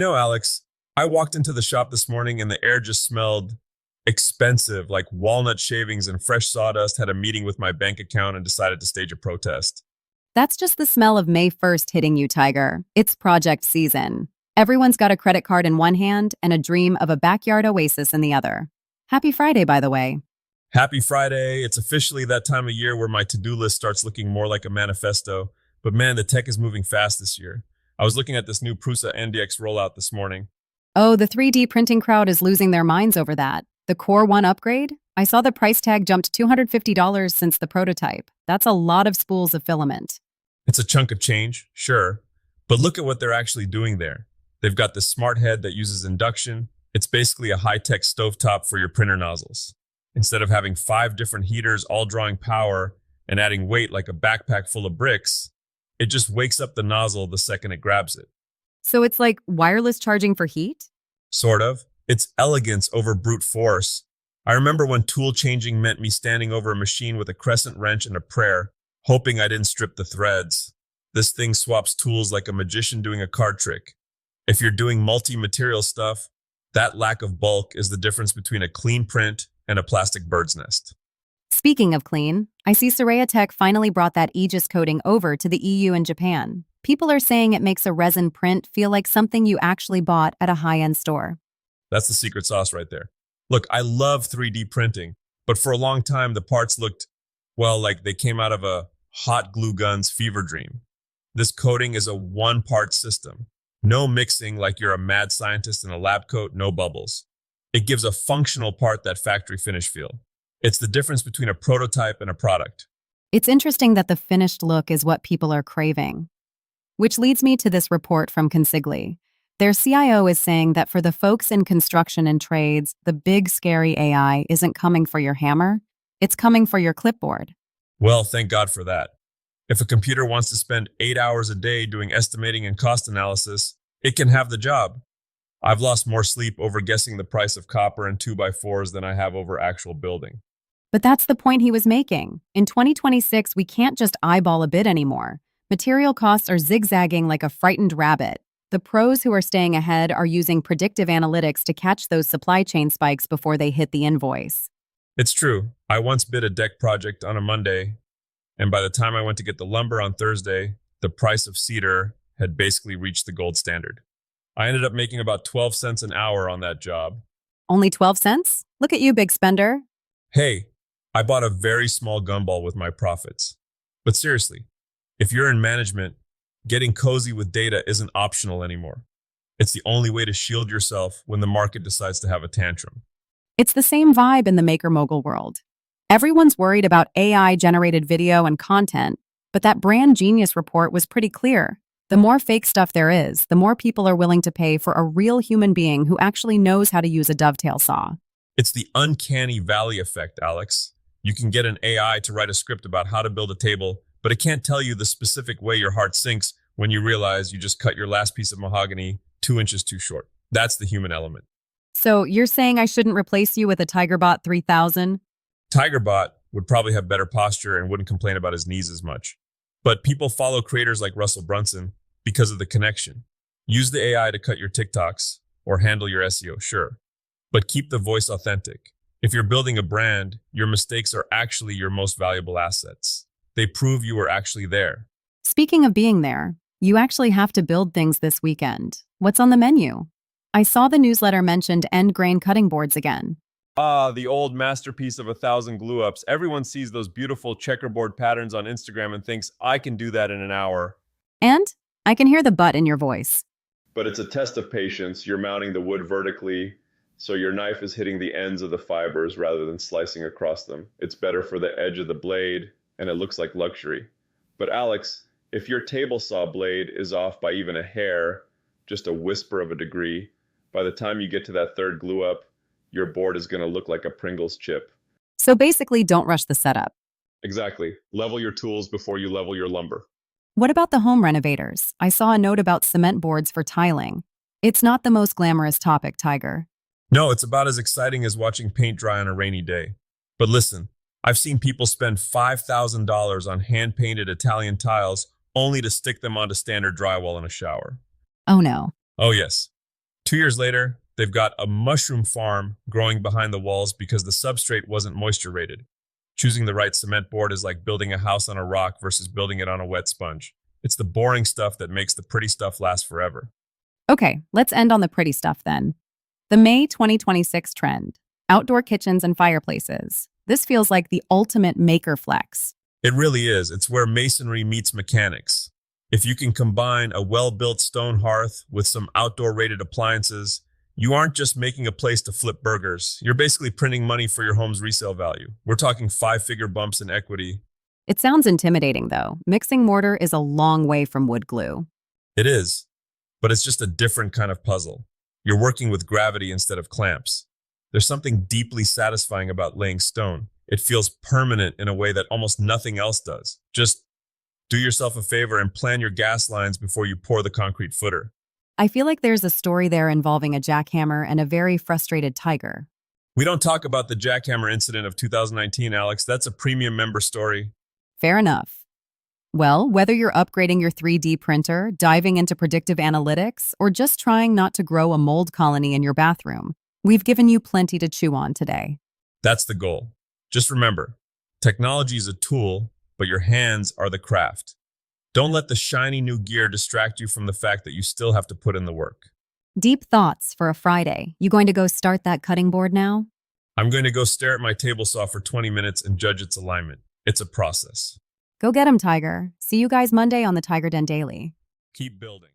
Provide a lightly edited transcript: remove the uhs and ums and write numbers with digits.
Alex, I walked into the shop this morning and the air just smelled expensive, like walnut shavings and fresh sawdust. Had a meeting with my bank account and decided to stage a protest. That's just the smell of May 1st hitting you, Tiger. It's project season. Everyone's got a credit card in one hand and a dream of a backyard oasis in the other. Happy Friday, by the way. Happy Friday. It's officially that time of year where my to-do list starts looking more like a manifesto. But man, the tech is moving fast this year. I was looking at this new Prusa NDX rollout this morning. Oh, the 3D printing crowd is losing their minds over that. The Core 1 upgrade? I saw the price tag jumped $250 since the prototype. That's a lot of spools of filament. It's a chunk of change, sure. But look at what they're actually doing there. They've got this smart head that uses induction. It's basically a high-tech stovetop for your printer nozzles. Instead of having 5 different heaters all drawing power and adding weight like a backpack full of bricks, it just wakes up the nozzle the second it grabs it. So it's like wireless charging for heat? Sort of. It's elegance over brute force. I remember when tool changing meant me standing over a machine with a crescent wrench and a prayer, hoping I didn't strip the threads. This thing swaps tools like a magician doing a card trick. If you're doing multi-material stuff, that lack of bulk is the difference between a clean print and a plastic bird's nest. Speaking of clean, I see Soraya Tech finally brought that Aegis coating over to the EU and Japan. People are saying it makes a resin print feel like something you actually bought at a high-end store. That's the secret sauce right there. Look, I love 3D printing, but for a long time, the parts looked, well, like they came out of a hot glue gun's fever dream. This coating is a one-part system. No mixing like you're a mad scientist in a lab coat, no bubbles. It gives a functional part that factory finish feel. It's the difference between a prototype and a product. It's interesting that the finished look is what people are craving. Which leads me to this report from Consigli. Their CIO is saying that for the folks in construction and trades, the big scary AI isn't coming for your hammer, it's coming for your clipboard. Well, thank God for that. If a computer wants to spend 8 hours a day doing estimating and cost analysis, it can have the job. I've lost more sleep over guessing the price of copper and 2x4s than I have over actual building. But that's the point he was making. In 2026, we can't just eyeball a bid anymore. Material costs are zigzagging like a frightened rabbit. The pros who are staying ahead are using predictive analytics to catch those supply chain spikes before they hit the invoice. It's true. I once bid a deck project on a Monday, and by the time I went to get the lumber on Thursday, the price of cedar had basically reached the gold standard. I ended up making about 12 cents an hour on that job. Only 12 cents? Look at you, big spender. Hey, I bought a very small gumball with my profits. But seriously, if you're in management, getting cozy with data isn't optional anymore. It's the only way to shield yourself when the market decides to have a tantrum. It's the same vibe in the maker mogul world. Everyone's worried about AI-generated video and content, but that brand genius report was pretty clear. The more fake stuff there is, the more people are willing to pay for a real human being who actually knows how to use a dovetail saw. It's the uncanny valley effect, Alex. You can get an AI to write a script about how to build a table, but it can't tell you the specific way your heart sinks when you realize you just cut your last piece of mahogany 2 inches too short. That's the human element. So you're saying I shouldn't replace you with a TigerBot 3000? TigerBot would probably have better posture and wouldn't complain about his knees as much. But people follow creators like Russell Brunson because of the connection. Use the AI to cut your TikToks or handle your SEO, sure. But keep the voice authentic. If you're building a brand, your mistakes are actually your most valuable assets. They prove you were actually there. Speaking of being there, you actually have to build things this weekend. What's on the menu? I saw the newsletter mentioned end grain cutting boards again. Ah, the old masterpiece of 1,000 glue-ups. Everyone sees those beautiful checkerboard patterns on Instagram and thinks, I can do that in an hour. And I can hear the but in your voice. But it's a test of patience. You're mounting the wood vertically, so your knife is hitting the ends of the fibers rather than slicing across them. It's better for the edge of the blade, and it looks like luxury. But Alex, if your table saw blade is off by even a hair, just a whisper of a degree, by the time you get to that third glue up, your board is going to look like a Pringles chip. So basically, don't rush the setup. Exactly. Level your tools before you level your lumber. What about the home renovators? I saw a note about cement boards for tiling. It's not the most glamorous topic, Tiger. No, it's about as exciting as watching paint dry on a rainy day. But listen, I've seen people spend $5,000 on hand-painted Italian tiles only to stick them onto standard drywall in a shower. Oh no. Oh yes, 2 years later, they've got a mushroom farm growing behind the walls because the substrate wasn't moisture rated. Choosing the right cement board is like building a house on a rock versus building it on a wet sponge. It's the boring stuff that makes the pretty stuff last forever. Okay, let's end on the pretty stuff then. The May 2026 trend, outdoor kitchens and fireplaces. This feels like the ultimate maker flex. It really is. It's where masonry meets mechanics. If you can combine a well-built stone hearth with some outdoor rated appliances, you aren't just making a place to flip burgers. You're basically printing money for your home's resale value. We're talking five-figure bumps in equity. It sounds intimidating though. Mixing mortar is a long way from wood glue. It is, but it's just a different kind of puzzle. You're working with gravity instead of clamps. There's something deeply satisfying about laying stone. It feels permanent in a way that almost nothing else does. Just do yourself a favor and plan your gas lines before you pour the concrete footer. I feel like there's a story there involving a jackhammer and a very frustrated tiger. We don't talk about the jackhammer incident of 2019, Alex. That's a premium member story. Fair enough. Well, whether you're upgrading your 3D printer, diving into predictive analytics, or just trying not to grow a mold colony in your bathroom, we've given you plenty to chew on today. That's the goal. Just remember, technology is a tool, but your hands are the craft. Don't let the shiny new gear distract you from the fact that you still have to put in the work. Deep thoughts for a Friday. You going to go start that cutting board now? I'm going to go stare at my table saw for 20 minutes and judge its alignment. It's a process. Go get 'em, Tiger. See you guys Monday on the TigerDen Daily. Keep building.